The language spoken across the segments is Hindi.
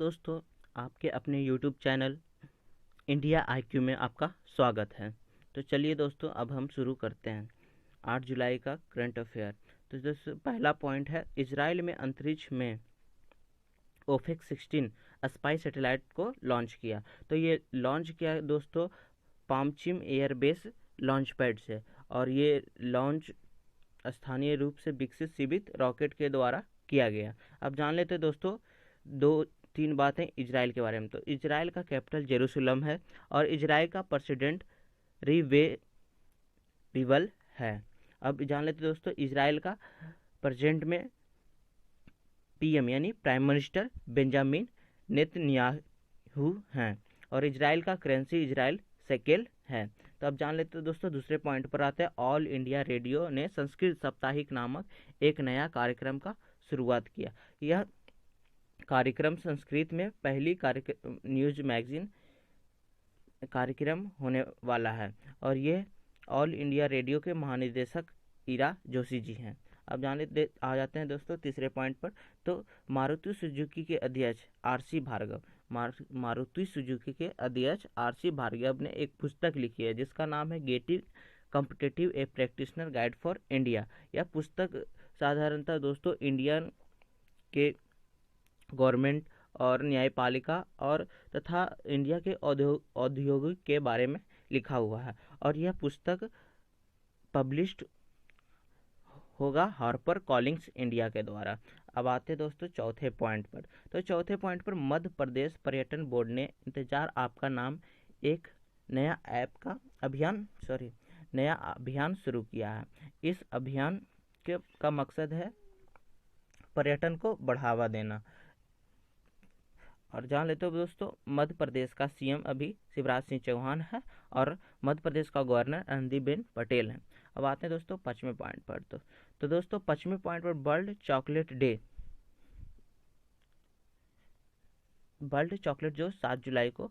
दोस्तों, आपके अपने यूट्यूब चैनल इंडिया आईक्यू में आपका स्वागत है। तो चलिए दोस्तों, अब हम शुरू करते हैं 8 जुलाई का करंट अफेयर। तो दोस्तों, पहला पॉइंट है इजराइल में अंतरिक्ष में ओफेक 16 स्पाई सैटेलाइट को लॉन्च किया। तो ये लॉन्च किया दोस्तों पामचिम एयरबेस लॉन्च पैड से, और ये लॉन्च स्थानीय रूप से विकसित सीमित रॉकेट के द्वारा किया गया। अब जान लेते हैं दोस्तों दो तीन बातें इजराइल के बारे में। तो इजराइल का कैपिटल जेरूसलम है और इजराइल का प्रेसिडेंट रिवेल है। अब जान लेते हैं दोस्तों इजराइल का प्रेजेंट में पीएम यानी प्राइम मिनिस्टर बेंजामिन नेतन्याहू हैं और इजराइल का करेंसी इजराइल शेकेल है। तो अब जान लेते हैं दोस्तों दूसरे पॉइंट पर आते हैं। ऑल इंडिया रेडियो ने संस्कृत साप्ताहिक नामक एक नया कार्यक्रम का शुरुआत किया। यह कार्यक्रम संस्कृत में पहली न्यूज मैगजीन कार्यक्रम होने वाला है और ये ऑल इंडिया रेडियो के महानिदेशक ईरा जोशी जी हैं। अब आ जाते हैं दोस्तों तीसरे पॉइंट पर। तो मारुति सुजुकी के अध्यक्ष आरसी भार्गव ने एक पुस्तक लिखी है जिसका नाम है getting competitive A practitioner guide for India. यह पुस्तक साधारणतः दोस्तों इंडियन के गवर्नमेंट और न्यायपालिका और तथा इंडिया के औद्योगिक के बारे में लिखा हुआ है और यह पुस्तक पब्लिश्ड होगा हार्पर कॉलिंग्स इंडिया के द्वारा। अब आते हैं दोस्तों चौथे पॉइंट पर। तो चौथे पॉइंट पर मध्य प्रदेश पर्यटन बोर्ड ने इंतजार आपका नाम एक नया अभियान शुरू किया है। इस अभियान का मकसद है पर्यटन को बढ़ावा देना। और जान लेते हो दोस्तों मध्य प्रदेश का सीएम अभी शिवराज सिंह चौहान है और मध्य प्रदेश का गवर्नर आनंदीबेन पटेल है। अब आते हैं दोस्तों पांचवें पॉइंट पर। तो दोस्तों पांचवें पॉइंट पर वर्ल्ड चॉकलेट जो 7 जुलाई को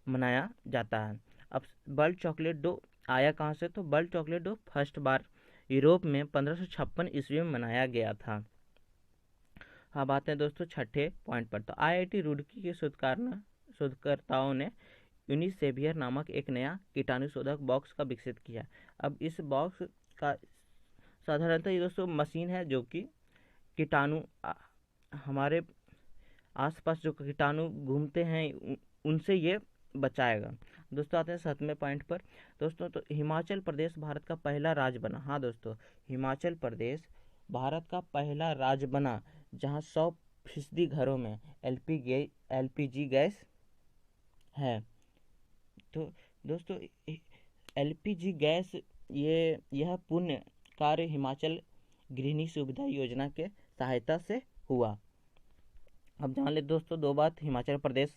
मनाया जाता है। अब वर्ल्ड चॉकलेट डे आया कहाँ से? तो वर्ल्ड चॉकलेट डे फर्स्ट बार यूरोप में 1556 ईस्वी में मनाया गया था। अब आते हैं दोस्तों छठे पॉइंट पर। तो आईआईटी रुड़की के शोधकर्ताओं ने यूनिसेवियर नामक एक नया कीटाणुशोधक बॉक्स का विकसित किया। अब इस बॉक्स का साधारणतः ये दोस्तों मशीन है जो कि कीटाणु हमारे आसपास जो कीटाणु घूमते हैं उनसे ये बचाएगा। दोस्तों आते हैं 7वें पॉइंट पर। दोस्तों तो हिमाचल प्रदेश भारत का पहला राज्य बना। हाँ दोस्तों, हिमाचल प्रदेश भारत का पहला राज्य बना जहां 100% घरों में एलपीजी गैस है। तो दोस्तों एलपीजी गैस यह पुण्य कार्य हिमाचल गृहिणी सुविधा योजना के सहायता से हुआ। अब जान ले दोस्तों दो बात हिमाचल प्रदेश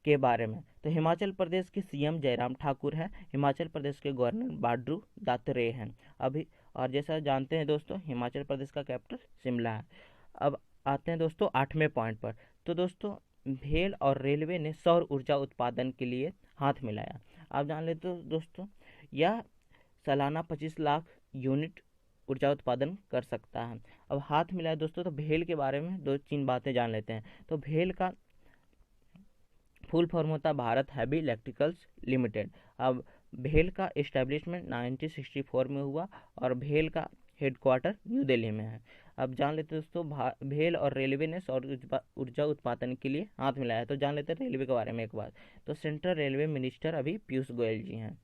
के बारे में। तो हिमाचल प्रदेश के सीएम जयराम ठाकुर हैं, हिमाचल प्रदेश के गवर्नर बंडारू दत्तात्रेय हैं। अभी और जैसा जानते हैं दोस्तों हिमाचल प्रदेश का कैपिटल शिमला है। अब आते हैं दोस्तों 8वें पॉइंट पर। तो दोस्तों भेल और रेलवे ने सौर ऊर्जा उत्पादन के लिए हाथ मिलाया। आप जान लेते हो दोस्तों यह सालाना 25 लाख यूनिट ऊर्जा उत्पादन कर सकता है। अब हाथ मिलाया दोस्तों, तो भेल के बारे में 2-3 बातें जान लेते हैं। तो भेल का फुल फॉर्म होता है भारत हैवी इलेक्ट्रिकल्स लिमिटेड। अब भेल का इस्टेब्लिशमेंट 1964 में हुआ और भेल का हेडक्वार्टर न्यू दिल्ली में है। अब जान लेते हैं दोस्तों भेल और रेलवे ने सौर ऊर्जा उत्पादन के लिए हाथ मिलाया है। तो जान लेते हैं रेलवे के बारे में एक बात। तो सेंट्रल रेलवे मिनिस्टर अभी पीयूष गोयल जी हैं।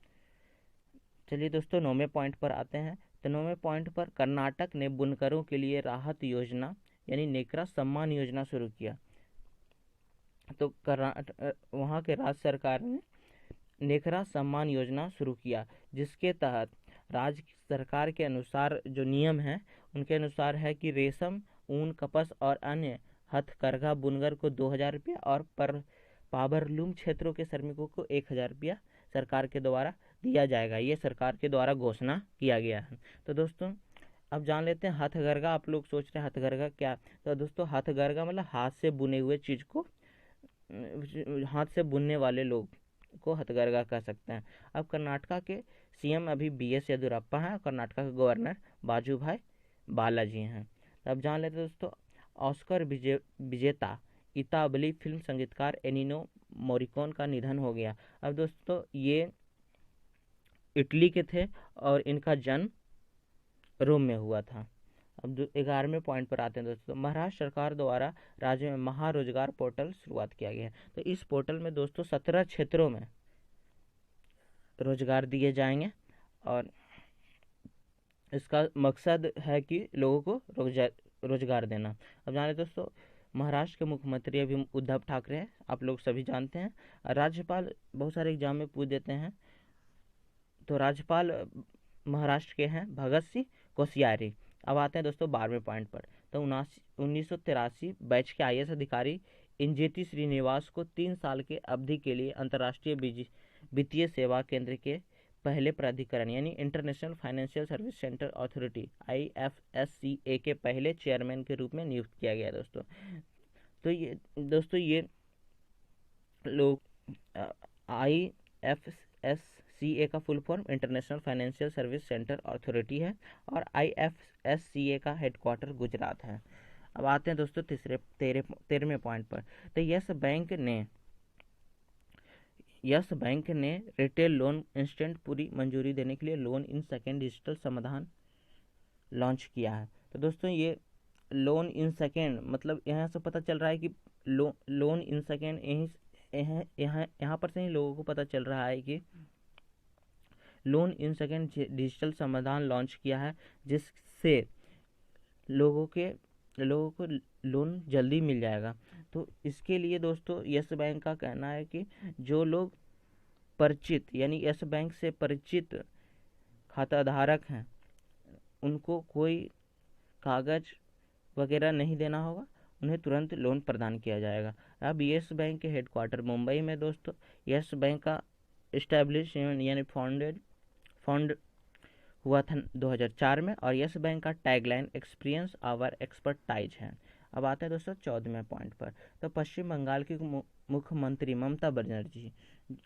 चलिए दोस्तों 9वें पॉइंट पर आते हैं। तो 9वें पॉइंट पर कर्नाटक ने बुनकरों के लिए राहत योजना यानी नेकरा सम्मान योजना शुरू किया। तो वहाँ के राज्य सरकार ने नेकरा सम्मान योजना शुरू किया जिसके तहत राज्य सरकार के अनुसार जो नियम है उनके अनुसार है कि रेशम, ऊन, कपास और अन्य हथकरघा बुनकर को 2000 रुपया और पावरलूम क्षेत्रों के श्रमिकों को 1000 रुपया सरकार के द्वारा दिया जाएगा। ये सरकार के द्वारा घोषणा किया गया है। तो दोस्तों अब जान लेते हैं हथकरघा। आप लोग सोच रहे हैं हथकरघा क्या? तो दोस्तों हथकरघा मतलब हाथ से बुने हुए चीज को हाथ से बुनने वाले लोग को हथकरघा कह सकते हैं। अब कर्नाटका के सीएम अभी बीएस येदियुरप्पा हैं, कर्नाटका के गवर्नर बाजूभाई बालाजी हैं। अब जान लेते हैं दोस्तों ऑस्कर विजेता इतालवी फिल्म संगीतकार एनिनो मोरिकोन का निधन हो गया। अब दोस्तों ये इटली के थे और इनका जन्म रोम में हुआ था। अब 11वें पॉइंट पर आते हैं दोस्तों, महाराष्ट्र सरकार द्वारा राज्य में महारोजगार पोर्टल शुरुआत किया गया है। तो इस पोर्टल में दोस्तों 17 क्षेत्रों में रोजगार दिए जाएंगे और इसका मकसद है कि लोगों को रोजगार देना। अब जाने दोस्तों, महाराष्ट्र के मुख्यमंत्री अभी उद्धव ठाकरे हैं, आप लोग सभी जानते हैं। राज्यपाल बहुत सारे एग्जाम में पूछ देते हैं, तो राज्यपाल महाराष्ट्र के हैं भगत सिंह कोश्यारी। अब आते हैं दोस्तों 12वें पॉइंट पर। तो 1983 बैच के IAS अधिकारी इंजेती श्रीनिवास को 3 साल के अवधि के लिए अंतर्राष्ट्रीय वित्तीय सेवा केंद्र के पहले प्राधिकरण यानी international financial service centre authority IFSCA के पहले चेयरमैन के रूप में नियुक्त किया गया दोस्तों। तो ये दोस्तों ये लोग IFSCA का full form international financial service centre authority है और IFSCA का हेडक्वार्टर गुजरात है। अब आते हैं दोस्तों 13वें पॉइंट पर। तो यस बैंक ने रिटेल लोन इंस्टेंट पूरी मंजूरी देने के लिए लोन इन सेकेंड डिजिटल समाधान लॉन्च किया है। तो दोस्तों ये लोन इन सेकेंड मतलब यहाँ से पता चल रहा है कि लोन इन सेकेंड यहाँ पर से ही लोगों को पता चल रहा है कि लोन इन सेकेंड डिजिटल समाधान लॉन्च किया है, जिससे लोगों को लोन जल्दी मिल जाएगा। तो इसके लिए दोस्तों यस बैंक का कहना है कि जो लोग परिचित यानी यस बैंक से परिचित खाताधारक हैं उनको कोई कागज वगैरह नहीं देना होगा, उन्हें तुरंत लोन प्रदान किया जाएगा। अब यस बैंक के हेडक्वार्टर मुंबई में दोस्तों यस बैंक का इस्टेब्लिश यानी फाउंड हुआ था 2004 में और यस बैंक का टैगलाइन एक्सपीरियंस आवर एक्सपर्टाइज है। अब आते हैं दोस्तों 14वें पॉइंट पर। तो पश्चिम बंगाल की मुख्यमंत्री ममता बनर्जी,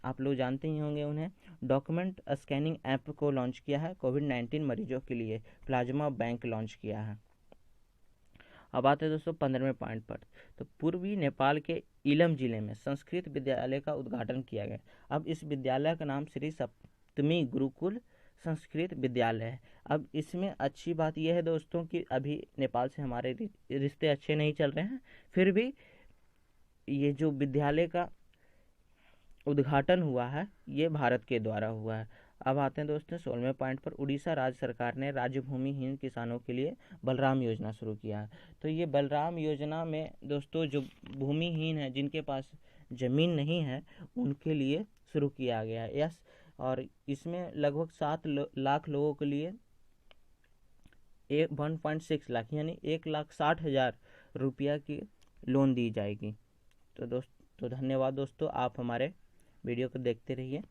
आप लोग जानते ही होंगे उन्हें, डॉक्यूमेंट स्कैनिंग ऐप को लॉन्च किया है। कोविड-19 मरीजों के लिए प्लाज्मा बैंक लॉन्च किया है। अब आते हैं दोस्तों 15वें पॉइंट पर। तो पूर्वी नेपाल के इलम जिले में संस्कृत विद्यालय का उद्घाटन किया गया। अब इस विद्यालय का नाम श्री सप्तमी गुरुकुल संस्कृत विद्यालय है। अब इसमें अच्छी बात यह है दोस्तों कि अभी नेपाल से हमारे रिश्ते अच्छे नहीं चल रहे हैं, फिर भी ये जो विद्यालय का उद्घाटन हुआ है ये भारत के द्वारा हुआ है। अब आते हैं दोस्तों 16वें पॉइंट पर। उड़ीसा राज्य सरकार ने राज्य भूमिहीन किसानों के लिए बलराम योजना शुरू किया है। तो ये बलराम योजना में दोस्तों जो भूमिहीन है, जिनके पास ज़मीन नहीं है, उनके लिए शुरू किया गया है। यस, और इसमें लगभग 7 लाख लोगों के लिए 1.6 लाख यानी 1,60,000 रुपया की लोन दी जाएगी। तो धन्यवाद दोस्तों, आप हमारे वीडियो को देखते रहिए।